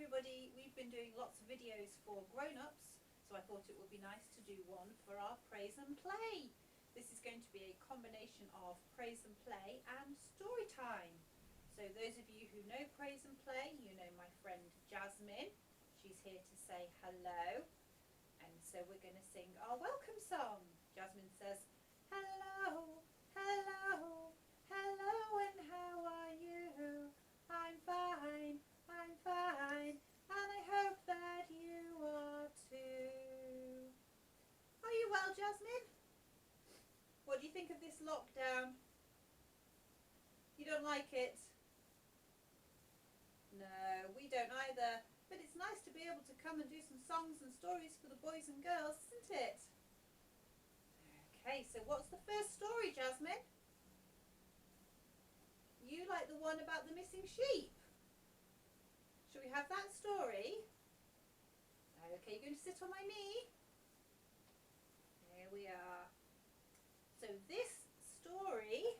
everybody, we've been doing lots of videos for grown-ups, so I thought it would be nice to do one for our praise and play. This is going to be a combination of praise and play and story time. So those of you who know praise and play, you know my friend Jasmine. She's here to say hello. And so we're going to sing our welcome song. Jasmine says, hello, hello, hello, and how are you? I'm fine, and I hope that you are too. Are you well, Jasmine? What do you think of this lockdown? You don't like it? No, we don't either. But it's nice to be able to come and do some songs and stories for the boys and girls, isn't it? Okay, so what's the first story, Jasmine? You like the one about the missing sheep. Shall we have that story? Okay, you're going to sit on my knee. Here we are. So this story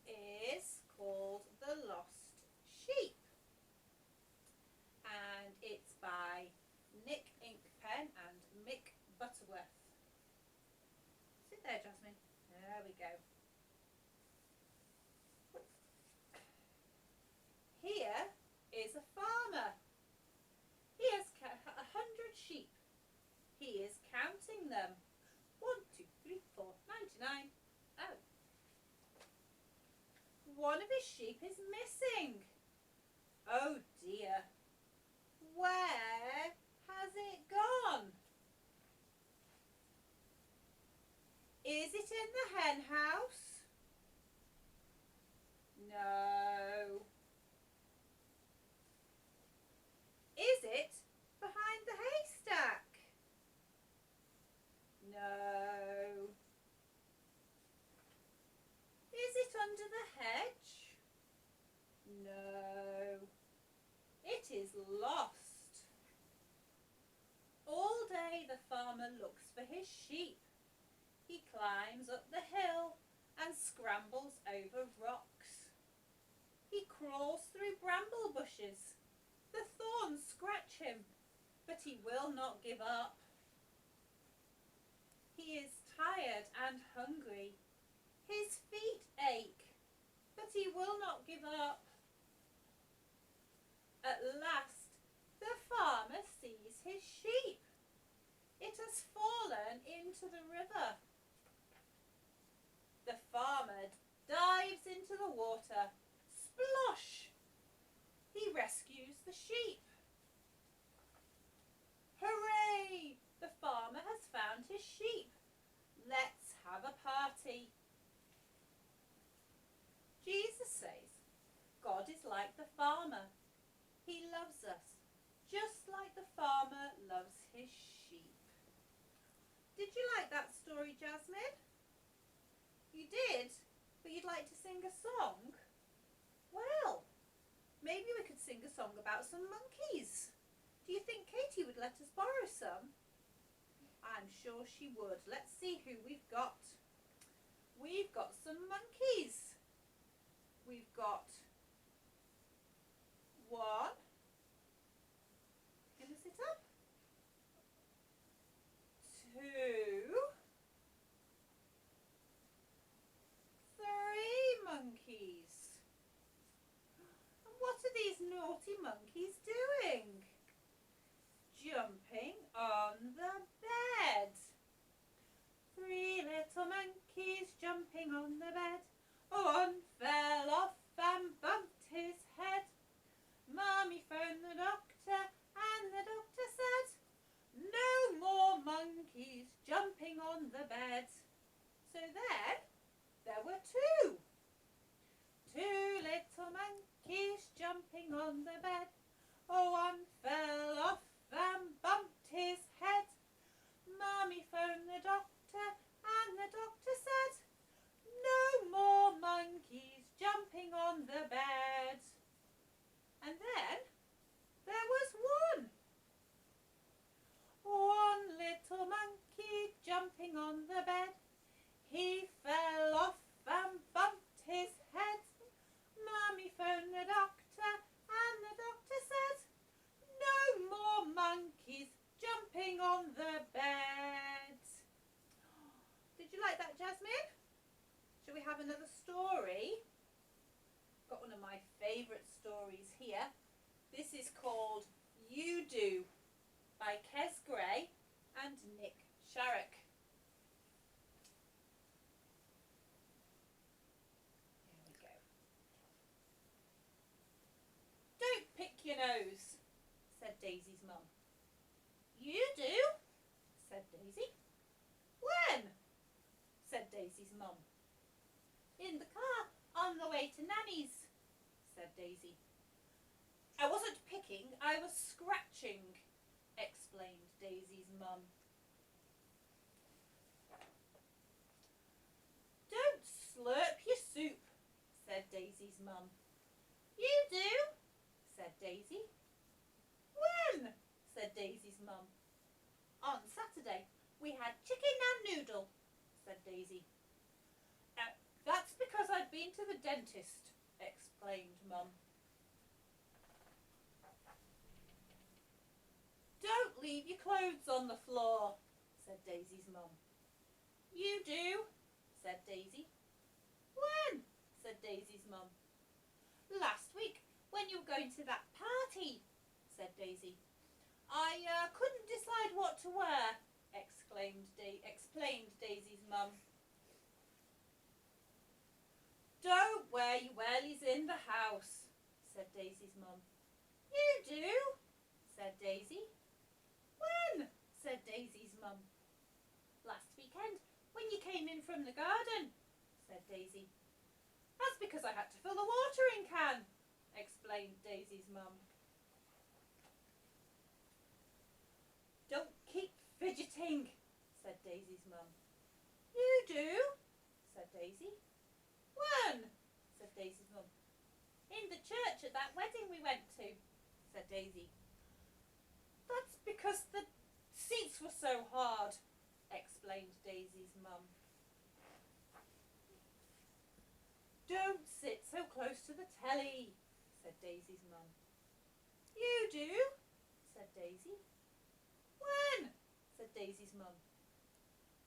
is called The Lost Sheep. And it's by Nick Inkpen and Mick Butterworth. Sit there, Jasmine. There we go. Here is a farmer. He has 100 sheep. He is counting them. 1, 2, 3, 4, 99. Oh. One of his sheep is missing. Oh dear. Where has it gone? Is it in the hen house? No. Is it behind the haystack? No. Is it under the hedge? No. It is lost. All day the farmer looks for his sheep. He climbs up the hill and scrambles over rocks. He crawls through bramble bushes. The thorns scratch him, but he will not give up. He is tired and hungry. His feet ache, but he will not give up. At last, the farmer sees his sheep. It has fallen into the river. The farmer dives into the water. Splosh! He rescues the sheep. Hooray! The farmer has found his sheep. Let's have a party. Jesus says, God is like the farmer. He loves us, just like the farmer loves his sheep. Did you like that story, Jasmine? You did? But you'd like to sing a song? Well, maybe we could sing a song about some monkeys. Do you think Katie would let us borrow some? I'm sure she would. Let's see who we've got. We've got some monkeys. We've got 1. Gonna sit up. 2. 3 monkeys. And what are these naughty monkeys doing? Jumping on the bed. 3 little monkeys jumping on the bed. One fell off and bumped his head. Mummy phoned the doctor and the doctor said, no more monkeys jumping on the bed. So then, there were 2. 2 little monkeys jumping on the bed. One fell off and bumped his head. Mummy phoned the doctor and the doctor said, no more monkeys jumping on the bed. And then there was 1. 1 little monkey jumping on the bed. He fell off and bumped his head. Mummy phoned the doctor and the doctor said, another story. Got one of my favourite stories here. This is called You Do by Kes Gray and Nick Sharrock. Here we go. Don't pick your nose, said Daisy's mum. You do, said Daisy. When? Said Daisy's mum. In the car on the way to Nanny's, said Daisy. I wasn't picking, I was scratching, explained Daisy's mum. Don't slurp your soup, said Daisy's mum. You do, said Daisy. When? Said Daisy's mum. On Saturday we had chicken and noodle, said Daisy. That's because I'd been to the dentist, explained Mum. Don't leave your clothes on the floor, said Daisy's mum. You do, said Daisy. When? Said Daisy's mum. Last week, when you were going to that party, said Daisy. I couldn't decide what to wear, explained Daisy's mum. Don't wear your wellies in the house, said Daisy's mum. You do, said Daisy. When? Said Daisy's mum. Last weekend, when you came in from the garden, said Daisy. That's because I had to fill the watering can, explained Daisy's mum. Don't keep fidgeting, said Daisy's mum. You do, said Daisy. When? Said Daisy's mum. In the church at that wedding we went to, said Daisy. That's because the seats were so hard, explained Daisy's mum. Don't sit so close to the telly, said Daisy's mum. You do, said Daisy. When? Said Daisy's mum.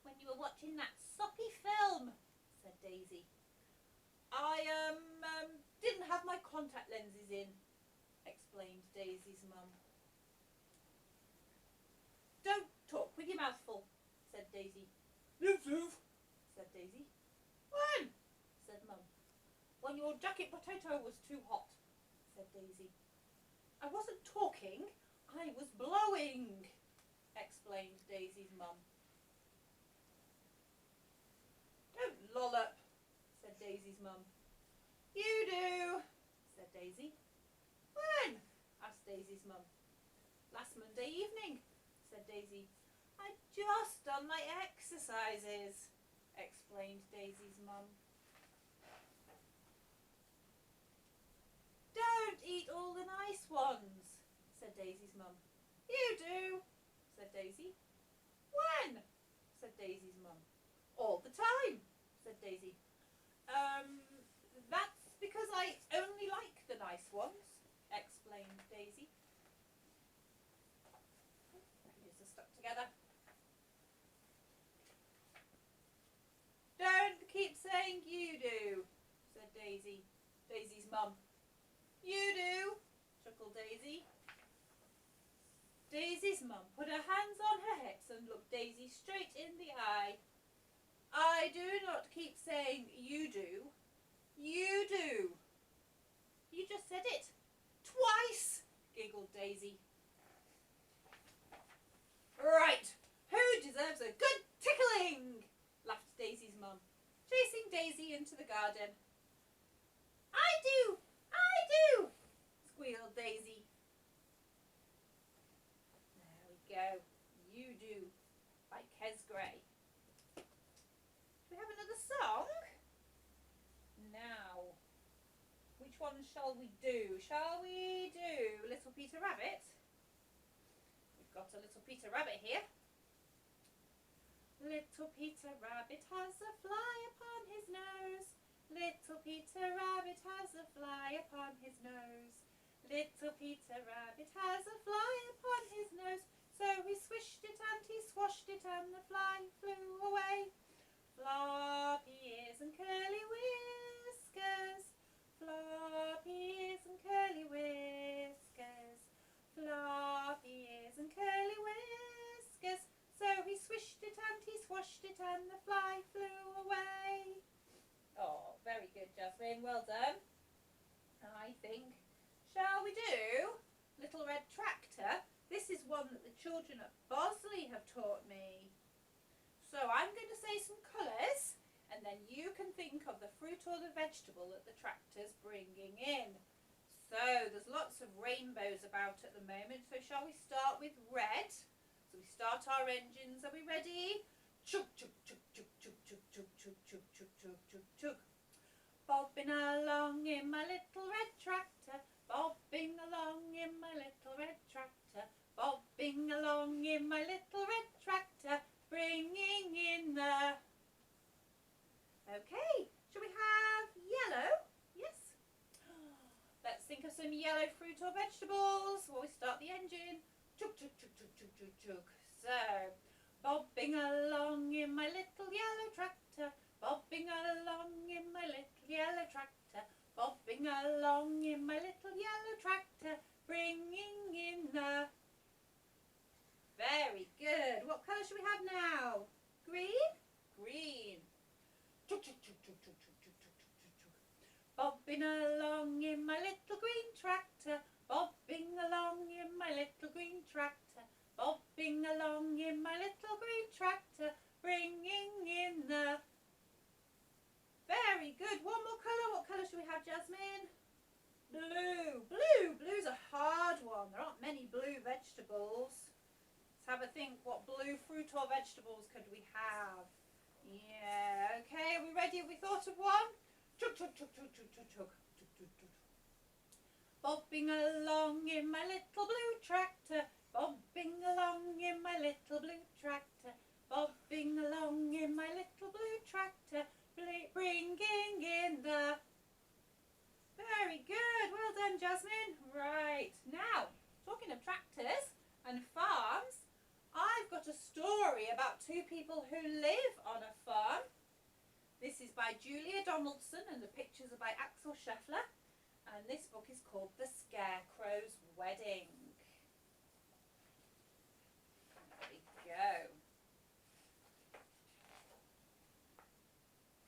When you were watching that soppy film, said Daisy. I didn't have my contact lenses in, explained Daisy's mum. Don't talk with your mouth full, said Daisy. Yes, said Daisy. When? Said Mum. When your jacket potato was too hot, said Daisy. I wasn't talking, I was blowing, explained Daisy's mum. Don't lollop, said Daisy's mum. You do, said Daisy. When? Asked Daisy's mum. Last Monday evening, said Daisy. I'd just done my exercises, explained Daisy's mum. Don't eat all the nice ones, said Daisy's mum. You do, said Daisy. When? Said Daisy's mum. All the time, said Daisy. That's because I only like the nice ones, explained Daisy. Ears are stuck together. Don't keep saying you do, said Daisy's mum. You do, chuckled Daisy. Daisy's mum put her hands on her hips and looked Daisy straight in the eye. I do not keep saying you do. You do. You just said it. Twice, giggled Daisy. Right, who deserves a good tickling? Laughed Daisy's mum, chasing Daisy into the garden. I do, squealed Daisy. There we go. You Do by Kes Gray. Do we have another song? Now, which one shall we do? Shall we do Little Peter Rabbit? We've got a Little Peter Rabbit here. Little Peter Rabbit has a fly upon his nose. Little Peter Rabbit has a fly upon his nose. Little Peter Rabbit has a fly upon his nose. So he swished it and he swashed it and the fly flew away. Floppy ears and curly whiskers, floppy ears and curly whiskers, floppy ears and curly whiskers. So he swished it and he swashed it and the fly flew away. Oh, very good, Jasmine, well done. I think, shall we do Little Red Tractor? This is one that the children at Bosley have taught me. So I'm going to say some colours and then you can think of the fruit or the vegetable that the tractor's bringing in. So there's lots of rainbows about at the moment, so shall we start with red? So we start our engines, are we ready? Chug, chug, chug, chug, chug, chug, chug, chug, chug, chug, chug, chug, chug. Bobbing along in my little red tractor, bobbing along in my little red tractor, bobbing along in my little red tractor, bringing in the... Okay, shall we have yellow? Yes. Let's think of some yellow fruit or vegetables while we start the engine. Chug, chug, chug, chug, chug, chug, chug. So, bobbing along in my little yellow tractor, bobbing along in my little yellow tractor, bobbing along in my little yellow tractor, bringing in the... Very good. What colour should we have now? Green? Green. Chug, chug, chug, chug, chug, chug, chug, chug, chug, chug. Bobbing along in my little green tractor, bobbing along in my little green tractor, bobbing along in my little green tractor, bringing in the... Very good. One more colour. What colour should we have, Jasmine? Blue. Blue. Blue's a hard one. There aren't many blue vegetables. Let's have a think. What blue fruit or vegetables could we have? Yeah. Okay. Are we ready? Have we thought of one? Chug, chug, chug, chug, chug, chug, chug. Chug, chug, chug. Bobbing along in my little blue tractor, bobbing along in my little blue tractor, bobbing along in my little blue tractor, bringing in the... Very good, well done, Jasmine. Right, now, talking of tractors and farms, I've got a story about two people who live on a farm. This is by Julia Donaldson and the pictures are by Axel Scheffler. And this book is called The Scarecrow's Wedding. There we go.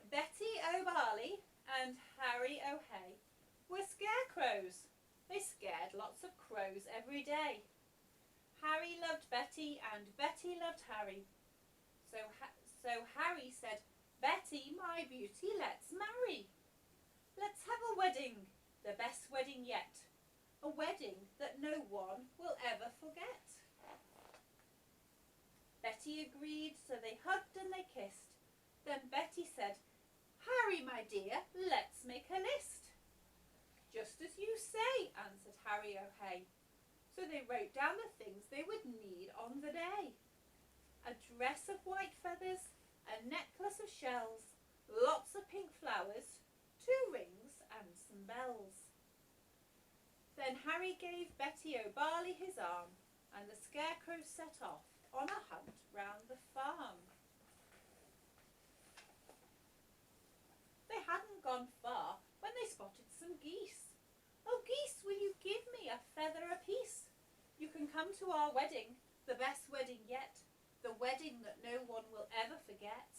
Betty O'Barley and Harry O'Hay were scarecrows. They scared lots of crows every day. Harry loved Betty and Betty loved Harry. So Harry said, "Betty, my beauty, let's marry. Let's have a wedding. The best wedding yet, a wedding that no one will ever forget." Betty agreed, so they hugged and they kissed. Then Betty said, "Harry, my dear, let's make a list." "Just as you say," answered Harry O'Hay. So they wrote down the things they would need on the day. A dress of white feathers, a necklace of shells, lots of pink flowers, 2 rings and some bells. Then Harry gave Betty O'Barley his arm and the scarecrows set off on a hunt round the farm. They hadn't gone far when they spotted some geese. "Oh, geese, will you give me a feather apiece? You can come to our wedding, the best wedding yet, the wedding that no one will ever forget."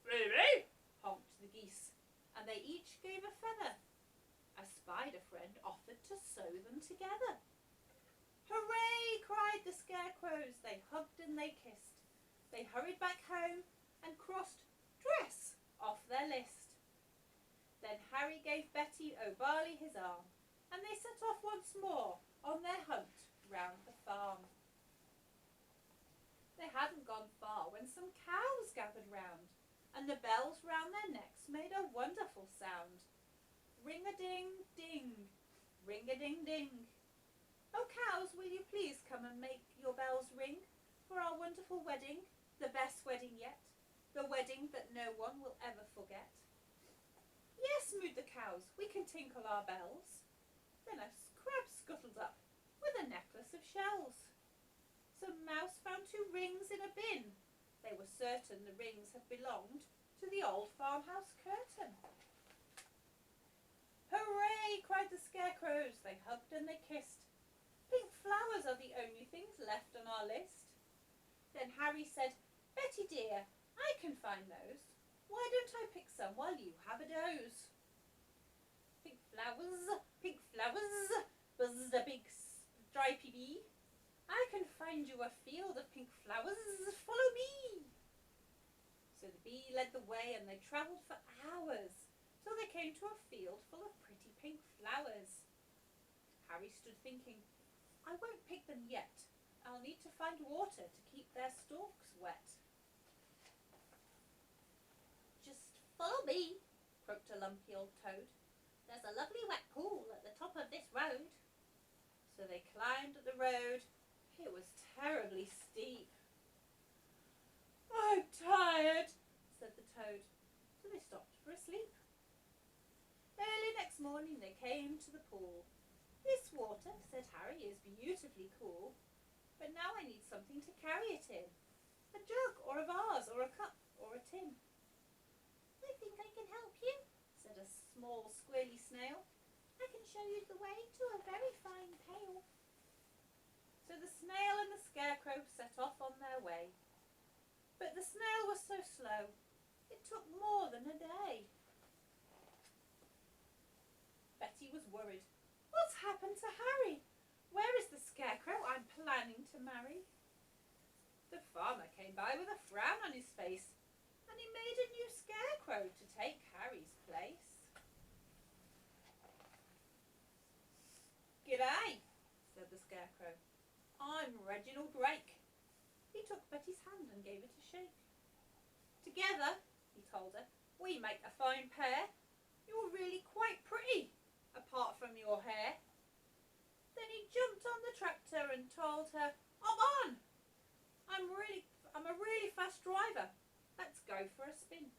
"Really?" honked the geese, and they each gave a feather. A spider friend offered to sew them together. "Hooray!" cried the scarecrows. They hugged and they kissed. They hurried back home and crossed dress off their list. Then Harry gave Betty O'Barley his arm, and they set off once more on their hunt round the farm. They hadn't gone far when some cows gathered round, and the bells round their necks made a wonderful sound. Ring-a-ding-ding, ring-a-ding-ding. "Oh, cows, will you please come and make your bells ring for our wonderful wedding, the best wedding yet, the wedding that no one will ever forget?" "Yes," mooed the cows, "we can tinkle our bells." Then a crab scuttled up with a necklace of shells. Some mouse found 2 rings in a bin. They were certain the rings had belonged to the old farmhouse curtain. "Hooray!" cried the scarecrows. They hugged and they kissed. "Pink flowers are the only things left on our list." Then Harry said, "Betty dear, I can find those. Why don't I pick some while you have a doze?" "Pink flowers," buzzed a big stripy bee. "I can find you a field of pink flowers. Follow me." So the bee led the way, and they travelled for hours till they came to a field full of pretty pink flowers. Harry stood thinking, "I won't pick them yet. I'll need to find water to keep their stalks wet." "Just follow me," croaked a lumpy old toad. "There's a lovely wet pool at the top of this road." So they climbed up the road. It was terribly steep. "I'm tired," said the toad. So they stopped for a sleep. Early next morning they came to the pool. "This water," said Harry, "is beautifully cool. But now I need something to carry it in. A jug or a vase or a cup or a tin." "I think I can help you," said a small squirrely snail. "I can show you the way to a very fine pail." So the snail and the scarecrow set off on their way. But the snail was so slow, it took more than a day. Betty was worried. "What's happened to Harry? Where is the scarecrow I'm planning to marry?" The farmer came by with a frown on his face, and he made a new scarecrow to take Harry's place. "G'day," said the scarecrow. "I'm Reginald Drake." He took Betty's hand and gave it a shake. "Together," he told her, "we make a fine pair. You're really quite pretty, apart from your hair." Then he jumped on the tractor and told her, "I'm on! I'm a really fast driver. Let's go for a spin."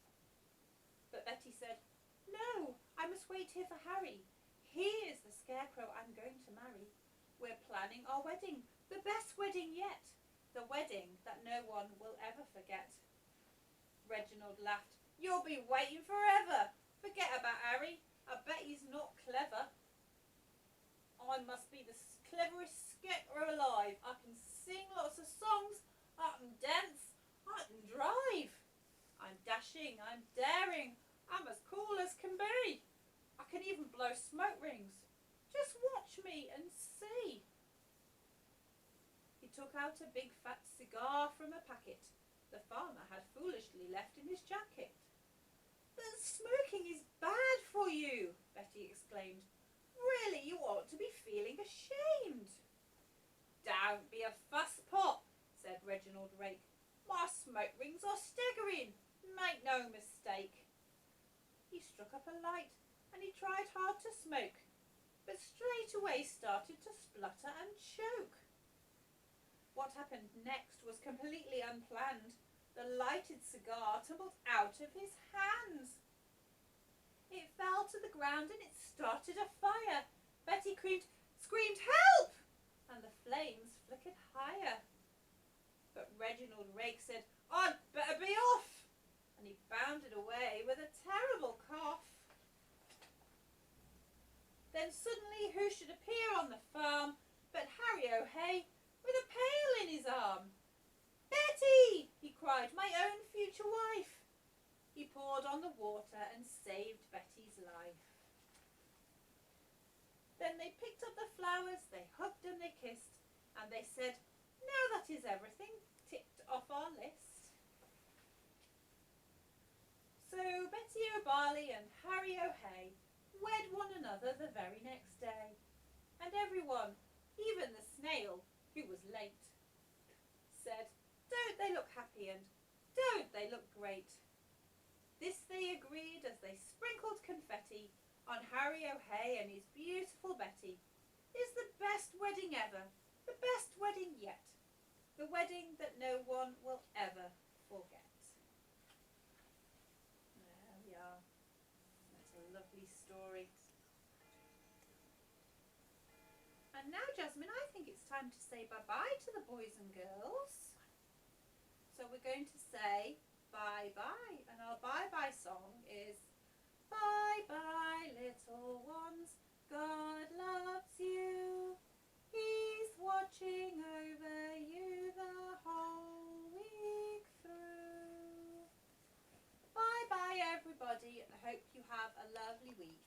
But Betty said, "No, I must wait here for Harry. He is the scarecrow I'm going to marry. We're planning our wedding, the best wedding yet, the wedding that no one will ever forget." Reginald laughed. "You'll be waiting forever. Forget about Harry. I bet he's not clever." "I must be the cleverest scarecrow alive. I can sing lots of songs. I can dance. I can drive. I'm dashing. I'm daring. I'm as cool as can be. I can even blow smoke rings. Just watch me and see." He took out a big fat cigar from a packet the farmer had foolishly left in his jacket. "But smoking is bad for you," Betty exclaimed. "Really, you ought to be feeling ashamed." "Don't be a fusspot," said Reginald Drake. "My smoke rings are staggering. Make no mistake." He struck up a light and he tried hard to smoke, but straight away started to splutter and choke. What happened next was completely unplanned. The lighted cigar tumbled out of his hands. It fell to the ground and it started a fire. Betty screamed, "Help!" and the flames flickered higher. But Reginald Drake said, "I'd better be off," and he bounded away with a terrible cough. Then suddenly who should appear on the farm but Harry O'Hay with a pail in his arm. "Betty!" he cried, "my own future wife." He poured on the water and saved Betty's life. Then they picked up the flowers, they hugged and they kissed, and they said, "Now that is everything ticked off our list." So Betty O'Barley and Harry O'Hay wed one another the very next day, and everyone, even the snail, who was late, said, "Don't they look happy and don't they look great?" This they agreed as they sprinkled confetti on Harry O'Hay and his beautiful Betty. Is the best wedding ever, the best wedding yet, the wedding that no one will ever forget. There we are. That's a lovely story. And now, Jasmine, I think it's time to say bye-bye to the boys and girls. So we're we're going to say bye-bye. And our bye-bye song is bye-bye, little ones. God loves you. He's watching over you the whole week through. Bye-bye, everybody. I hope you have a lovely week.